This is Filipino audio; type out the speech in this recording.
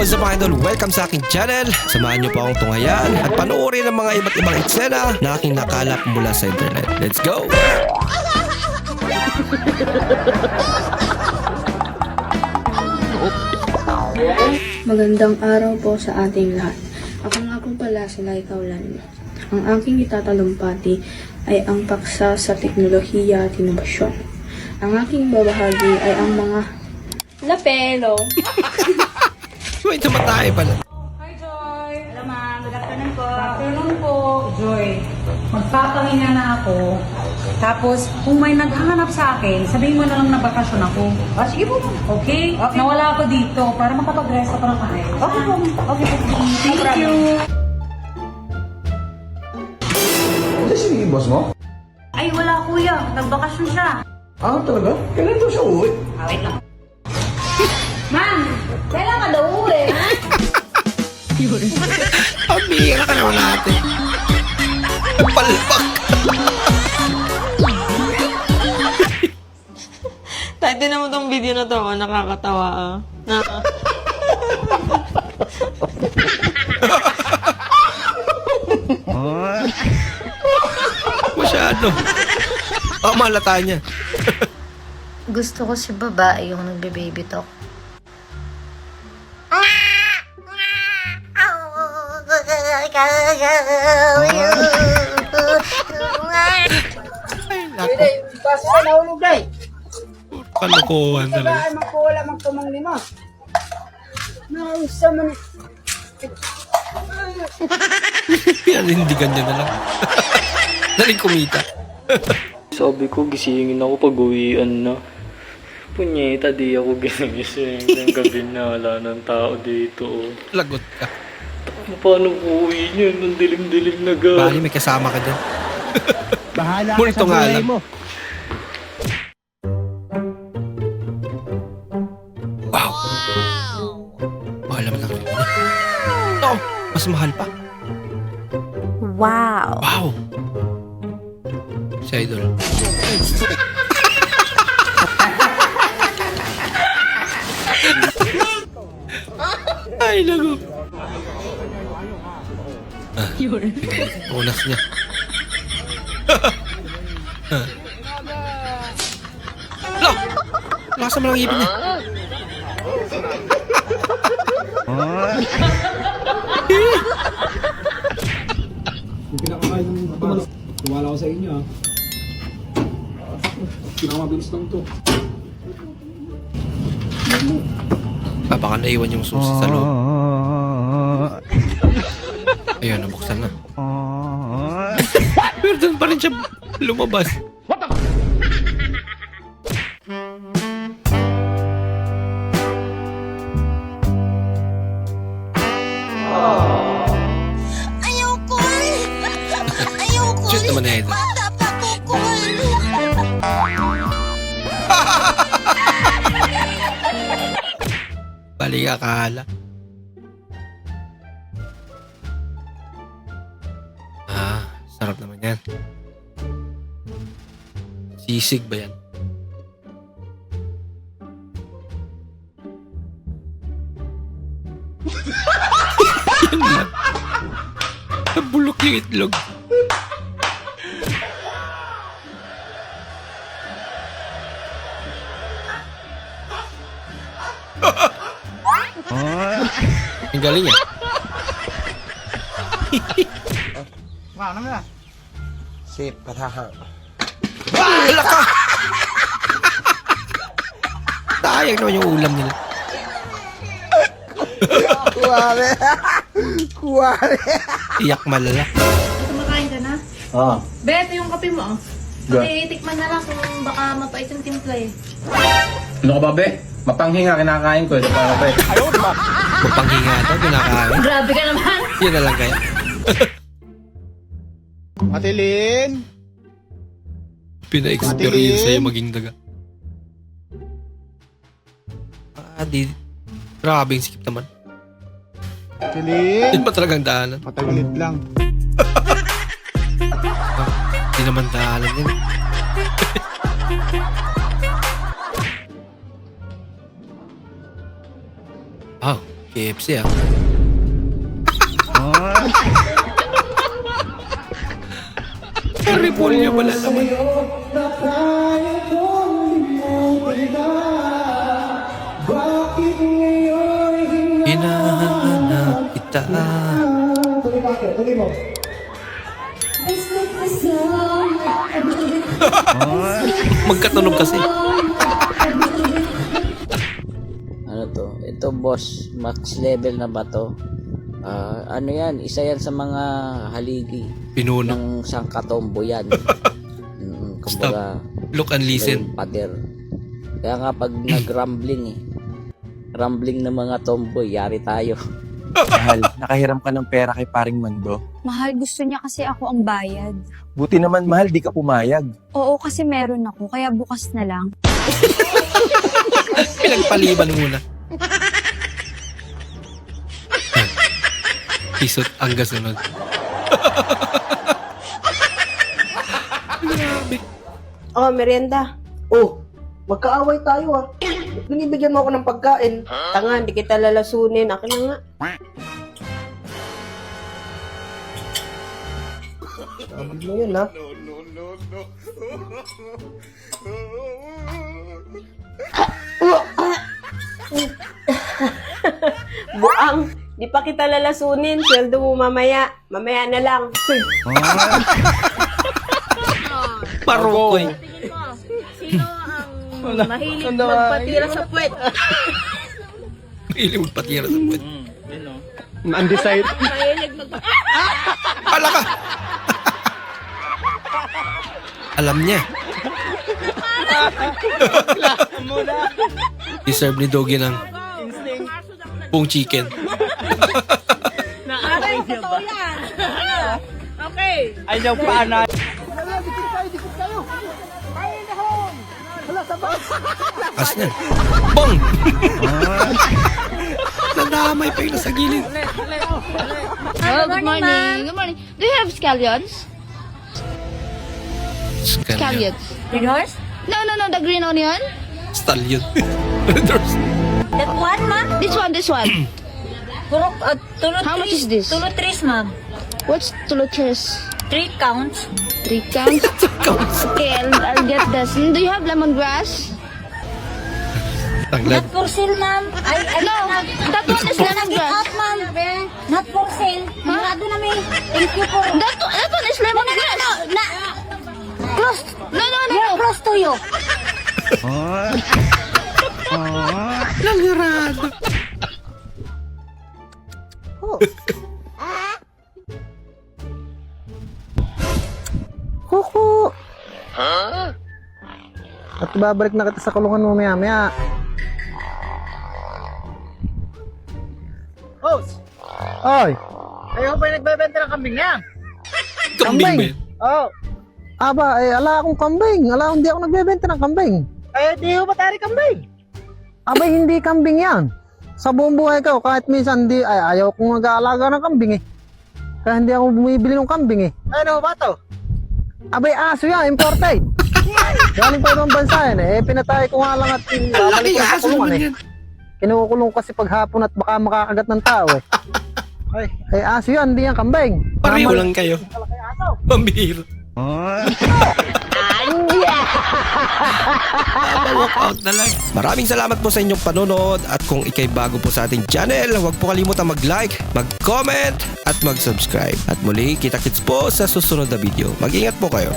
What's up mga idol? Welcome sa aking channel. Samahan niyo po akong tunghayan at panoorin ang mga iba't ibang eksena na aking nakalap mula sa internet. Let's go! Magandang araw po sa ating lahat. Ako nga po pala si Laika Ulan. Ang aking itatalumpati ay ang paksa sa teknolohiya at inobasyon. Ang aking babahagi ay ang mga lapelo. May tumatay pala. Hi, Joy! Hello ma'am, good afternoon po. Afternoon po, Joy. Magpapahinga na ako. Tapos, kung may naghahanap sa akin, sabihin mo na lang na bakasyon ako. Oh, sige po. Okay? Okay. Nawala ako dito para makapag-rest ako ng maayos. Okay po. Okay po. Thank you. Hindi si boss mo? Ay, wala kuya. Nagbakasyon siya. Ah, talaga? Kailan daw siya uuwi? Wait lang. Ma'am, kailan ka daw uwi, ha? Pamira ka naman natin. Palpak. Kahit din naman tong video na to, nakakatawa ah. Masyado. Malata niya. Gusto ko si babae yung nagbe-baby talk. Ay, naku. Basta na nahulog day. Kalokohan talaga. Saan magkuwala magtumang lima. Nausa man. Pinanindigan niya na lang. Daling kumita. Sabi ko, gisingin ako pag uwian na. Punyeta, di ako ginising. Ng gabi na, wala ng tao dito. Oh. Lagot ka. Paano uwi niyo? Nung dilim-dilim na ga. Bali, may kasama ka dyan. Bahala Multo nga lang. mo. Wow. Mahal naman ang rin. No, mas mahal pa. Wow! Wow. Si Idol. Ay, lago. Unas niya. Lo! Lasa mo lang ngipin niya. Yung pinakakain ng tumalas. Tuwala ko sa inyo ha. Pinakamabilis lang to. Baka naiwan yung susi sa loob. Ayun, nabuksan na. Pero doon pa rin siya lumabas. Ayoko! Ayoko! Cute naman na Idol. Bata pa ko! Bali ka akala. Sarap naman yan. Sisig ba yan? Yan lang. Nabulok yung itlog. Ang galing yan. Wow, naman na. Sip, pataha. Wala ka! Sayang naman yung ulam nila. Kuwari. Kuwari. Iyak malala. Kumakain ka na? Ah. Be, ito yung kape mo, ah. Tikman na lang kung baka mapait yung timpla eh. Ano ka ba, be? Mapanghinga kinakain ko. Para pa Mapanghinga daw, pinakain. Grabe ka naman! Yun na lang kaya. Matilin. Pina-experience sa'yo maging daga. Di. Grabe yung sikip naman. Matilin. Yun ba talagang daanan? Mataglit lang. Di naman daanan yun. Wow, KFC ah. Repolyo pala naman. Hinahanap kita. Magkatunog kasi. Ano to? Ito boss, max level na ba to? Ano yan? Isa yan sa mga haligi Pinuno. ng sangkatombo yan. Kumbaga, Look and listen. yung pader. Kaya nga pag nag-rambling rambling ng mga tomboy, yari tayo. Mahal, nakahiram ka ng pera kay paring Mando. Mahal, gusto niya kasi ako ang bayad. Buti naman mahal, di ka pumayag. Oo, kasi meron ako, kaya bukas na lang. Pinagpaliban muna. Isot ang gasunod. Grabe. Oh, merienda. Oh, magkaaway tayo ah. Binibigyan mo ako ng pagkain. Tanga, hindi kita lalasunin. Akin na nga. Sabi mo yun ha. Buang, di pa kita lalasunin. Sweldo mo mamaya. Mamaya na lang. Parokoy. Sino ang mahilig magpatira sa puwet? Mahilig magpatira sa puwet. Undecided. Mahilig magpatira. Ala ka! Alam niya. Deserve ni Doggy ng buong chicken. Aray, totoo yan. Okay. Ayaw pa na. As na. Bong! Nadamay pa yung nasa gilid. Good morning. Good morning. Do you have scallions? Scallion. Green horse? No, the green onion. Stallion. That one, ma'am? This one. How much is this? Tulo tres, ma'am. What's tulutris? 3 counts. 3 counts? Okay, I'll get this. Do you have lemongrass? Tanglad. Not for sale, ma'am. No, that one is lemongrass. Out, ma'am. Not for sale. Marado na may. Thank you for... That one is lemongrass. Close. No. We're close to you. Langirado. Kuku! At babalik na kita sa kulungan mo maya-maya. Host! Oy! Ayaw pa yung nagbebenta ng kambing niya? Kambing ba? Oh! Aba, ala akong kambing. Ala, hindi ako nagbebenta ng kambing. Di ko matari kambing. Aba, hindi kambing yan. Sa buong buhay ko, kahit minsan ayaw kong mag-aalaga ng kambing eh. Kaya hindi ako bumibili ng kambing eh. Ano ba to? Abay, aso yan, imported. Galing pa ibang bansa yan eh. Pinatay ko nga lang at babalik ko sa kulungan eh. Kinukulong kasi paghapon at baka makakagat ng tao eh. Ay, aso yan, hindi yan kambing. Pareho lang kayo. Pambihiro. Walk out na lang. Maraming salamat po sa inyong panonood at kung ikay bago po sa ating channel, huwag po kalimutan mag-like, mag-comment at mag-subscribe. At muli, kita-kits po sa susunod na video. Mag-ingat po kayo.